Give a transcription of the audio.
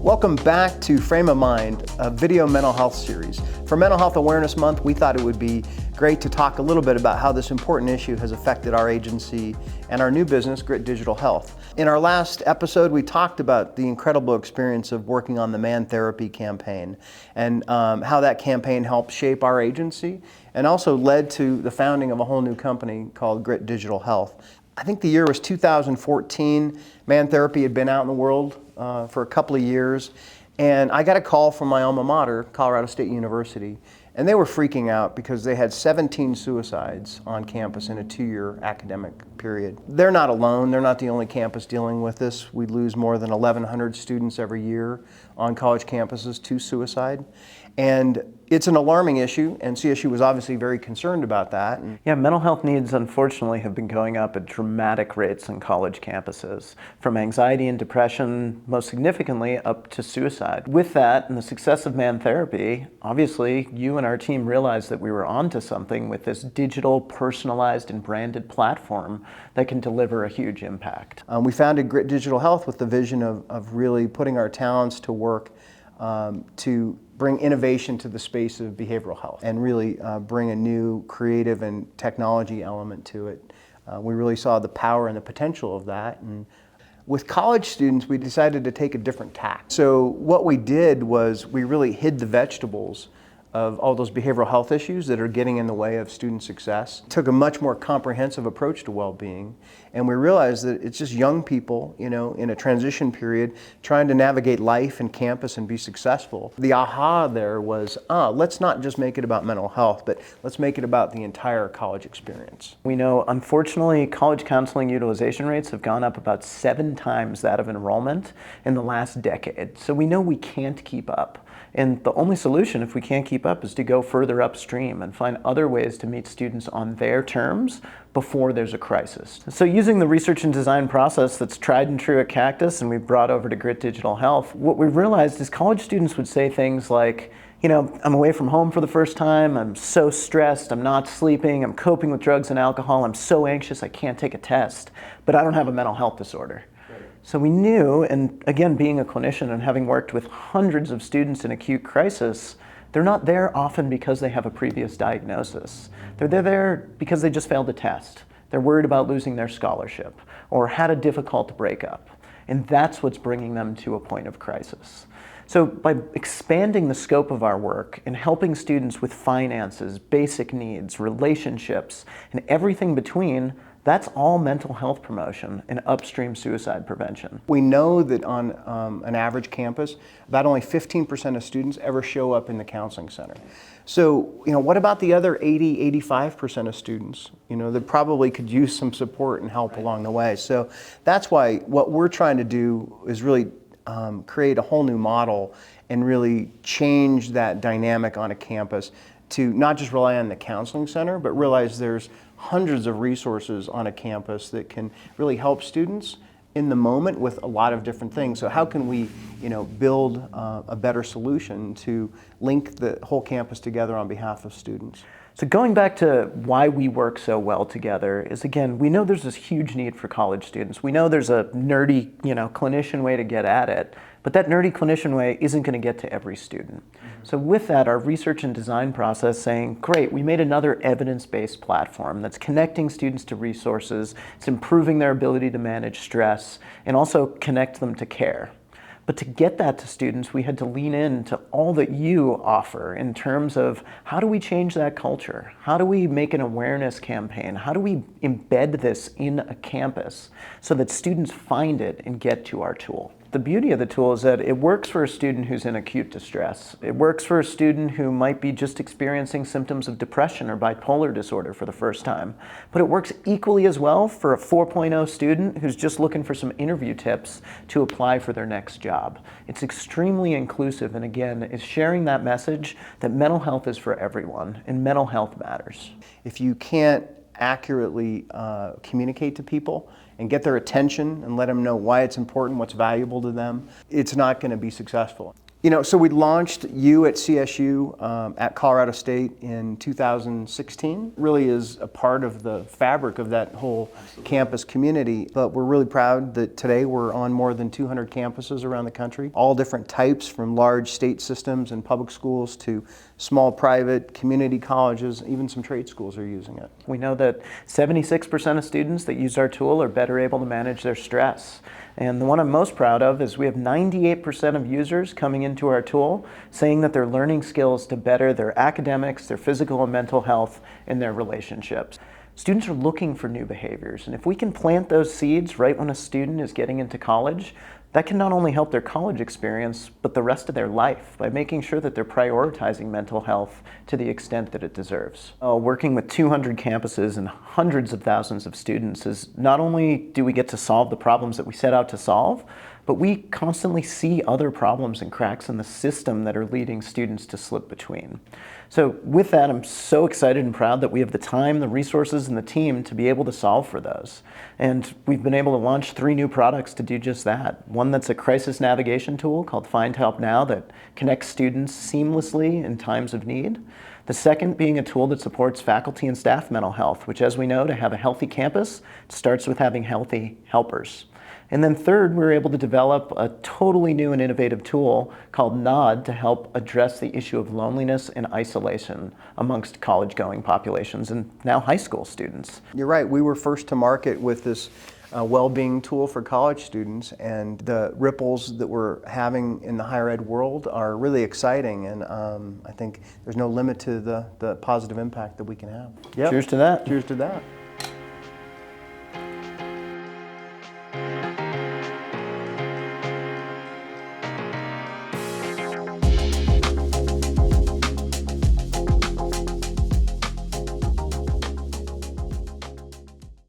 Welcome back to Frame of Mind, a video mental health series. For Mental Health Awareness Month, we thought it would be great to talk a little bit about how this important issue has affected our agency and our new business, Grit Digital Health. In our last episode, we talked about the incredible experience of working on the Man Therapy campaign and how that campaign helped shape our agency and also led to the founding of a whole new company called Grit Digital Health. I think the year was 2014. Man Therapy had been out in the world for a couple of years, and I got a call from my alma mater, Colorado State University, and they were freaking out because they had 17 suicides on campus in a 2-year academic period. They're not alone. They're not the only campus dealing with this. We lose more than 1,100 students every year on college campuses to suicide. And it's an alarming issue, and CSU was obviously very concerned about that. Yeah, mental health needs unfortunately have been going up at dramatic rates on college campuses, from anxiety and depression, most significantly, up to suicide. With that and the success of Man Therapy, obviously you and our team realized that we were onto something with this digital, personalized, and branded platform that can deliver a huge impact. We founded Grit Digital Health with the vision of really putting our talents to work to bring innovation to the space of behavioral health and really bring a new creative and technology element to it. We really saw the power and the potential of that. And with college students, we decided to take a different tack. So what we did was we really hid the vegetables of all those behavioral health issues that are getting in the way of student success. Took a much more comprehensive approach to well-being, and we realized that it's just young people, you know, in a transition period trying to navigate life and campus and be successful. The aha there was, let's not just make it about mental health, but let's make it about the entire college experience. We know, unfortunately, college counseling utilization rates have gone up about 7 times that of enrollment in the last decade. So we know we can't keep up. And the only solution, if we can't keep up, is to go further upstream and find other ways to meet students on their terms before there's a crisis. So using the research and design process that's tried and true at Cactus and we've brought over to Grit Digital Health, what we've realized is college students would say things like, you know, I'm away from home for the first time, I'm so stressed, I'm not sleeping, I'm coping with drugs and alcohol, I'm so anxious I can't take a test, but I don't have a mental health disorder. So we knew, and again, being a clinician and having worked with hundreds of students in acute crisis, they're not there often because they have a previous diagnosis. They're there because they just failed a test. They're worried about losing their scholarship or had a difficult breakup. And that's what's bringing them to a point of crisis. So by expanding the scope of our work and helping students with finances, basic needs, relationships, and everything between, that's all mental health promotion and upstream suicide prevention. We know that on an average campus, about only 15% of students ever show up in the counseling center. So, you know, what about the other 85% of students, you know, that probably could use some support and help along the way? So that's why what we're trying to do is really create a whole new model and really change that dynamic on a campus to not just rely on the counseling center, but realize there's hundreds of resources on a campus that can really help students in the moment with a lot of different things. So how can we, you know, build a better solution to link the whole campus together on behalf of students? So going back to why we work so well together is, again, we know there's this huge need for college students. We know there's a nerdy, you know, clinician way to get at it, but that nerdy clinician way isn't going to get to every student. So with that, our research and design process saying, great, we made another evidence-based platform that's connecting students to resources, it's improving their ability to manage stress, and also connect them to care. But to get that to students, we had to lean into all that you offer in terms of how do we change that culture? How do we make an awareness campaign? How do we embed this in a campus so that students find it and get to our tool? The beauty of the tool is that it works for a student who's in acute distress. It works for a student who might be just experiencing symptoms of depression or bipolar disorder for the first time. But it works equally as well for a 4.0 student who's just looking for some interview tips to apply for their next job. It's extremely inclusive, and again, is sharing that message that mental health is for everyone and mental health matters. If you can't accurately communicate to people and get their attention and let them know why it's important, what's valuable to them, it's not going to be successful. So we launched U at CSU at Colorado State in 2016. Really is a part of the fabric of that whole campus community. But we're really proud that today we're on more than 200 campuses around the country. All different types, from large state systems and public schools to small private community colleges. Even some trade schools are using it. We know that 76% of students that use our tool are better able to manage their stress. And the one I'm most proud of is we have 98% of users coming into our tool saying that they're learning skills to better their academics, their physical and mental health, and their relationships. Students are looking for new behaviors, and if we can plant those seeds right when a student is getting into college, that can not only help their college experience, but the rest of their life by making sure that they're prioritizing mental health to the extent that it deserves. Working with 200 campuses and hundreds of thousands of students is not only do we get to solve the problems that we set out to solve, but we constantly see other problems and cracks in the system that are leading students to slip between. So with that, I'm so excited and proud that we have the time, the resources, and the team to be able to solve for those. And we've been able to launch 3 new products to do just that. One that's a crisis navigation tool called Find Help Now that connects students seamlessly in times of need. The second being a tool that supports faculty and staff mental health, which, as we know, to have a healthy campus starts with having healthy helpers. And then third, we were able to develop a totally new and innovative tool called Nod to help address the issue of loneliness and isolation amongst college-going populations and now high school students. You're right, we were first to market with this well-being tool for college students, and the ripples that we're having in the higher ed world are really exciting, and I think there's no limit to the positive impact that we can have. Yep. Cheers to that. Cheers to that.